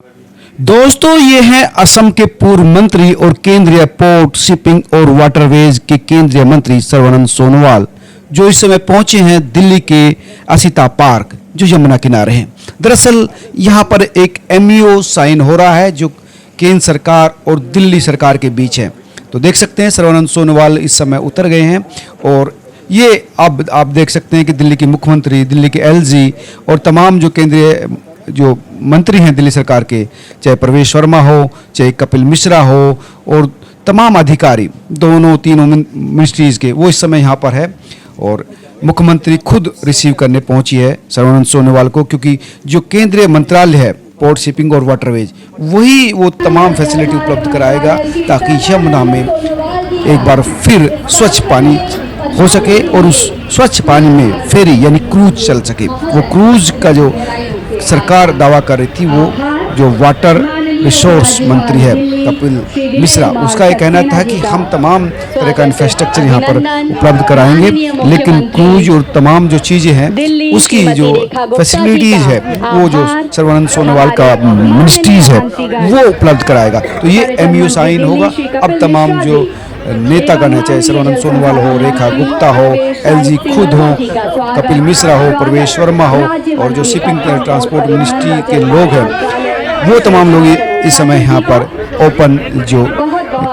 दोस्तों, ये हैं असम के पूर्व मंत्री और केंद्रीय पोर्ट, शिपिंग और वाटरवेज के केंद्रीय मंत्री सर्बानंद सोनोवाल, जो इस समय पहुंचे हैं दिल्ली के असिता पार्क, जो यमुना किनारे हैं। दरअसल यहाँ पर एक एमओयू साइन हो रहा है, जो केंद्र सरकार और दिल्ली सरकार के बीच है। तो देख सकते हैं सर्बानंद सोनोवाल इस समय उतर गए हैं और ये अब आप देख सकते हैं कि दिल्ली के मुख्यमंत्री, दिल्ली के एलजी और तमाम जो केंद्रीय जो मंत्री हैं दिल्ली सरकार के, चाहे प्रवेश वर्मा हो, चाहे कपिल मिश्रा हो, और तमाम अधिकारी दोनों तीनों मिनिस्ट्रीज़ के, वो इस समय यहाँ पर है। और मुख्यमंत्री खुद रिसीव करने पहुंची है सर्बानंद सोनोवाल को, क्योंकि जो केंद्रीय मंत्रालय है पोर्ट, शिपिंग और वाटरवेज, वही वो तमाम फैसिलिटी उपलब्ध कराएगा ताकि यमुना में एक बार फिर स्वच्छ पानी हो सके और उस स्वच्छ पानी में फेरी यानी क्रूज चल सके। वो क्रूज का जो सरकार दावा कर रही थी, वो जो वाटर रिसोर्स मंत्री है कपिल मिश्रा, उसका ये कहना था कि हम तमाम तरह का इंफ्रास्ट्रक्चर यहाँ पर उपलब्ध कराएंगे, लेकिन क्रूज और तमाम जो चीज़ें हैं उसकी जो फैसिलिटीज़ है वो जो सर्बानंद सोनोवाल का मिनिस्ट्रीज है वो उपलब्ध कराएगा। तो ये एमओयू साइन होगा। अब तमाम जो नेतागण है, चाहे सर्बानंद सोनोवाल हो, रेखा गुप्ता हो, एलजी खुद हो, कपिल मिश्रा हो, प्रवेश वर्मा हो, और जो शिपिंग ट्रांसपोर्ट मिनिस्ट्री के लोग हैं, वो तमाम लोग इस समय यहाँ पर ओपन जो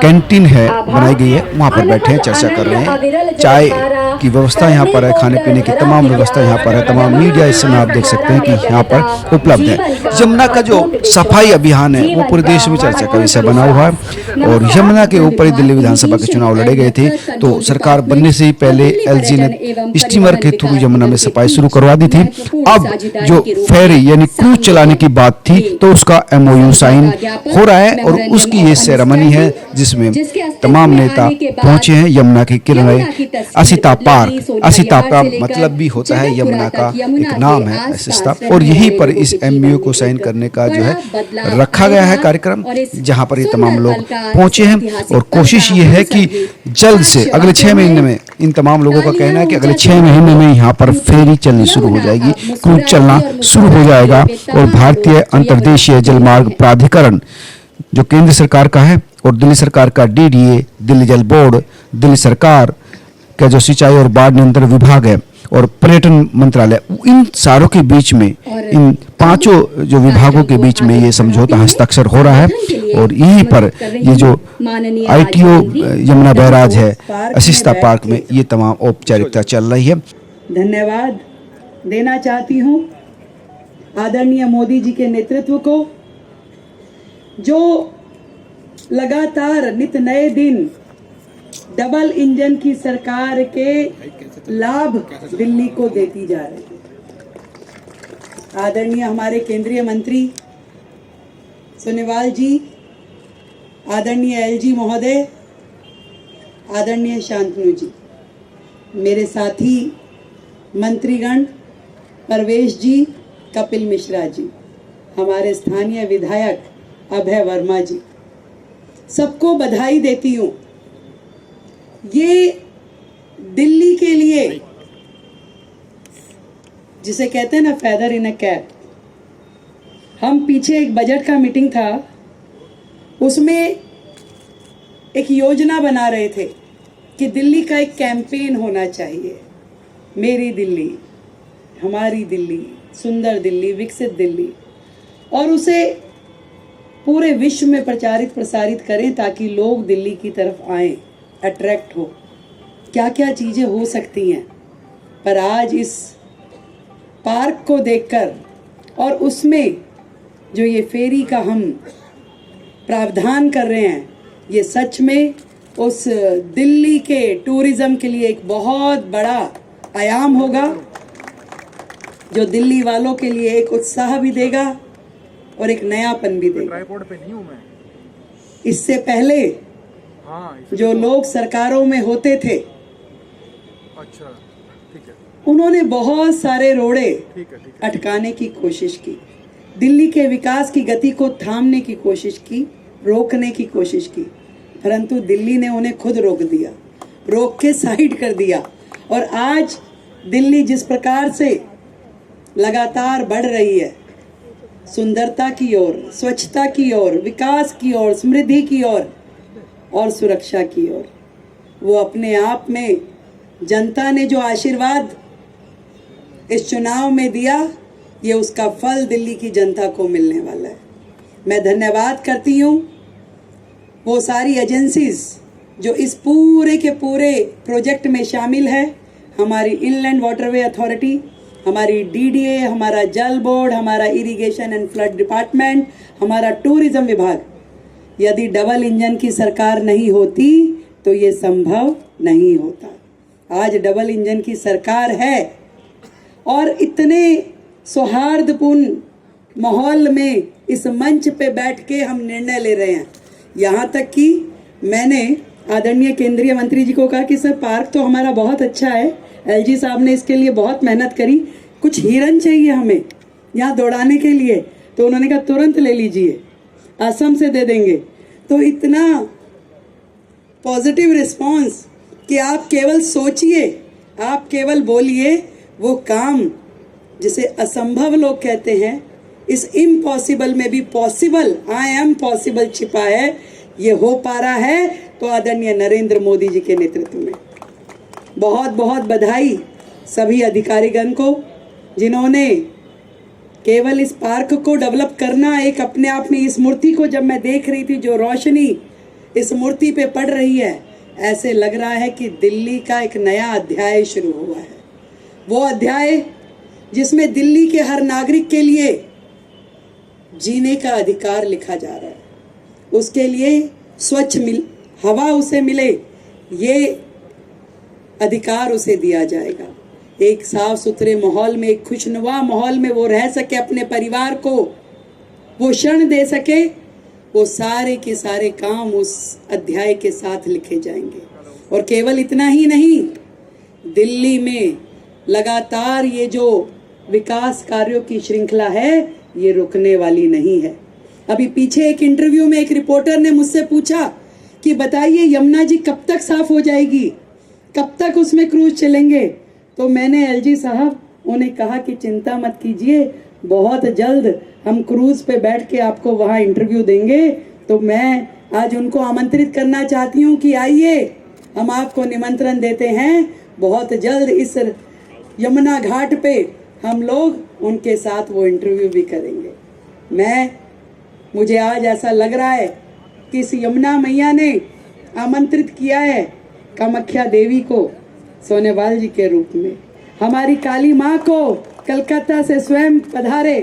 कैंटीन है बनाई गई है वहाँ पर बैठे हैं, चर्चा कर रहे हैं। चाय की व्यवस्था यहाँ पर है, खाने पीने की तमाम व्यवस्था यहाँ पर है। तमाम मीडिया इस समय आप देख सकते हैं कि यहाँ पर उपलब्ध है। यमुना का जो सफाई अभियान है वो पूरे देश में चर्चा का विषय बना हुआ है। और यमुना के ऊपर ही दिल्ली विधानसभा के चुनाव लड़े गए थे, तो सरकार बनने से ही पहले एलजी ने स्टीमर के थ्रू यमुना में सफाई शुरू करवा दी थी। अब जो फेरी यानी क्रूज चलाने की बात थी, तो उसका एमओयू साइन हो रहा है और उसकी ये सेरेमनी है जिसमें तमाम नेता पहुंचे हैं यमुना के किनारे असिता पार्क। असिता का मतलब भी होता है यमुना का एक नाम है असिता, और यहीं पर इस एमओयू को साइन करने का जो है रखा गया है कार्यक्रम, जहां पर ये तमाम लोग पहुंचे हैं। और कोशिश ये है कि जल्द से अगले 6 महीने में, इन तमाम लोगों का कहना है कि अगले 6 महीने में यहाँ पर फेरी चलनी शुरू हो जाएगी, क्रूज चलना शुरू हो जाएगा। और भारतीय अंतर्देशीय जलमार्ग प्राधिकरण जो केंद्र सरकार का है और दिल्ली सरकार का डीडीए, दिल्ली जल बोर्ड, दिल्ली सरकार का जो सिंचाई और बाढ़ नियंत्रण विभाग है और पर्यटन मंत्रालय, इन सारों के बीच में, इन पांचों जो विभागों के बीच में ये समझौता हस्ताक्षर हो रहा है। और यहीं पर ये जो आईटीओ यमुना बैराज है असिता पार्क में, ये तमाम औपचारिकता चल रही है। धन्यवाद देना चाहती हूँ आदरणीय मोदी जी के नेतृत्व को, जो लगातार नित नए दिन डबल इंजन की सरकार के लाभ दिल्ली को देती जा रही है। आदरणीय हमारे केंद्रीय मंत्री सोनोवाल जी, आदरणीय एलजी महोदय, आदरणीय शांतनु जी, मेरे साथी मंत्रीगण परवेश जी, कपिल मिश्रा जी, हमारे स्थानीय विधायक अभय वर्मा जी, सबको बधाई देती हूँ। ये दिल्ली के लिए, जिसे कहते हैं ना फेदर इन अ कैप, हम पीछे एक बजट का मीटिंग था, उसमें एक योजना बना रहे थे कि दिल्ली का एक कैंपेन होना चाहिए, मेरी दिल्ली, हमारी दिल्ली, सुंदर दिल्ली, विकसित दिल्ली, और उसे पूरे विश्व में प्रचारित प्रसारित करें ताकि लोग दिल्ली की तरफ आएं, अट्रैक्ट हो। क्या क्या चीज़ें हो सकती हैं, पर आज इस पार्क को देखकर और उसमें जो ये फेरी का हम प्रावधान कर रहे हैं, ये सच में उस दिल्ली के टूरिज्म के लिए एक बहुत बड़ा आयाम होगा, जो दिल्ली वालों के लिए एक उत्साह भी देगा और एक नयापन भी देगा। इससे पहले जो लोग सरकारों में होते थे, अच्छा, ठीक है, उन्होंने बहुत सारे रोड़े अटकाने की कोशिश की, दिल्ली के विकास की गति को थामने की कोशिश की, रोकने की कोशिश की, परंतु दिल्ली ने उन्हें खुद रोक दिया, रोक के साइड कर दिया। और आज दिल्ली जिस प्रकार से लगातार बढ़ रही है, सुंदरता की ओर, स्वच्छता की ओर, विकास की ओर, समृद्धि की ओर और सुरक्षा की ओर। वो अपने आप में जनता ने जो आशीर्वाद इस चुनाव में दिया, ये उसका फल दिल्ली की जनता को मिलने वाला है। मैं धन्यवाद करती हूँ वो सारी एजेंसीज जो इस पूरे के पूरे प्रोजेक्ट में शामिल है। हमारी इनलैंड वाटरवे अथॉरिटी, हमारी डीडीए, हमारा जल बोर्ड, हमारा इरिगेशन एंड फ्लड डिपार्टमेंट, हमारा टूरिज्म विभाग। यदि डबल इंजन की सरकार नहीं होती तो ये संभव नहीं होता। आज डबल इंजन की सरकार है और इतने सौहार्दपूर्ण माहौल में इस मंच पे बैठ के हम निर्णय ले रहे हैं। यहाँ तक कि मैंने आदरणीय केंद्रीय मंत्री जी को कहा कि सर पार्क तो हमारा बहुत अच्छा है, एलजी साहब ने इसके लिए बहुत मेहनत करी, कुछ हिरन चाहिए हमें यहाँ दौड़ाने के लिए। तो उन्होंने कहा तुरंत ले लीजिए, असम से दे देंगे। तो इतना पॉजिटिव रिस्पांस कि आप केवल सोचिए, आप केवल बोलिए, वो काम जिसे असंभव लोग कहते हैं, इस इम्पॉसिबल में भी पॉसिबल, आई एम पॉसिबल छिपा है, ये हो पा रहा है तो आदरणीय नरेंद्र मोदी जी के नेतृत्व में। बहुत बहुत बधाई सभी अधिकारीगण को जिन्होंने केवल इस पार्क को डेवलप करना एक अपने आप में, इस मूर्ति को जब मैं देख रही थी, जो रोशनी इस मूर्ति पे पड़ रही है, ऐसे लग रहा है कि दिल्ली का एक नया अध्याय शुरू हुआ है। वो अध्याय जिसमें दिल्ली के हर नागरिक के लिए जीने का अधिकार लिखा जा रहा है, उसके लिए स्वच्छ हवा उसे मिले, ये अधिकार उसे दिया जाएगा। एक साफ सुथरे माहौल में, एक खुशनुमा माहौल में वो रह सके, अपने परिवार को वो क्षण दे सके, वो सारे के सारे काम उस अध्याय के साथ लिखे जाएंगे। और केवल इतना ही नहीं, दिल्ली में लगातार ये जो विकास कार्यों की श्रृंखला है, ये रुकने वाली नहीं है। अभी पीछे एक इंटरव्यू में एक रिपोर्टर ने मुझसे पूछा कि बताइए यमुना जी कब तक साफ हो जाएगी, कब तक उसमें क्रूज चलेंगे। तो मैंने एलजी साहब उन्हें कहा कि चिंता मत कीजिए, बहुत जल्द हम क्रूज पे बैठ के आपको वहाँ इंटरव्यू देंगे। तो मैं आज उनको आमंत्रित करना चाहती हूँ कि आइए, हम आपको निमंत्रण देते हैं, बहुत जल्द इस यमुना घाट पे हम लोग उनके साथ वो इंटरव्यू भी करेंगे। मुझे आज ऐसा लग रहा है कि इस यमुना मैया ने आमंत्रित किया है कामाख्या देवी को सोनेवाल जी के रूप में, हमारी काली माँ को कलकत्ता से स्वयं पधारे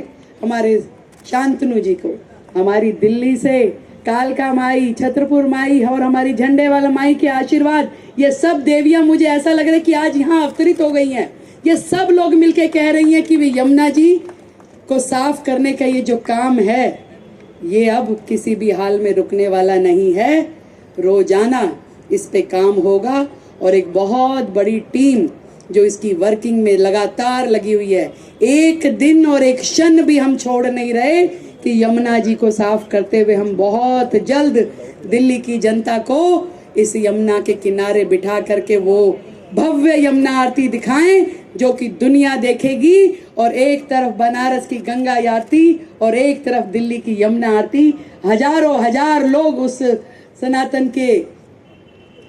हमारे शांतनु जी को, हमारी दिल्ली से कालका माई, छतरपुर माई और हमारी झंडे वाला माई के आशीर्वाद, ये सब देवियां मुझे ऐसा लग रहा है कि आज यहाँ अवतरित हो गई हैं। ये सब लोग मिलके कह रही हैं कि वे यमुना जी को साफ करने का ये जो काम है, ये अब किसी भी हाल में रुकने वाला नहीं है। रोजाना इस पे काम होगा और एक बहुत बड़ी टीम जो इसकी वर्किंग में लगातार लगी हुई है। एक दिन और एक क्षण भी हम छोड़ नहीं रहे कि यमुना जी को साफ करते हुए हम बहुत जल्द दिल्ली की जनता को इस यमुना के किनारे बिठा करके वो भव्य यमुना आरती दिखाएं जो कि दुनिया देखेगी। और एक तरफ बनारस की गंगा आरती और एक तरफ दिल्ली की यमुना आरती, हजारों हजार लोग उस सनातन के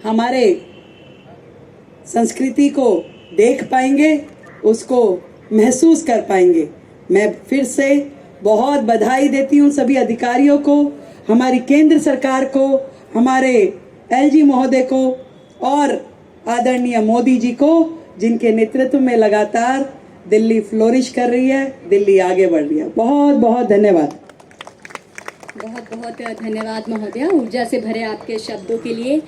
हमारे संस्कृति को देख पाएंगे, उसको महसूस कर पाएंगे। मैं फिर से बहुत बधाई देती हूँ सभी अधिकारियों को, हमारी केंद्र सरकार को, हमारे एलजी महोदय को और आदरणीय मोदी जी को, जिनके नेतृत्व में लगातार दिल्ली फ्लोरिश कर रही है, दिल्ली आगे बढ़ रही है। बहुत बहुत धन्यवाद। बहुत बहुत धन्यवाद महोदया, ऊर्जा से भरे आपके शब्दों के लिए।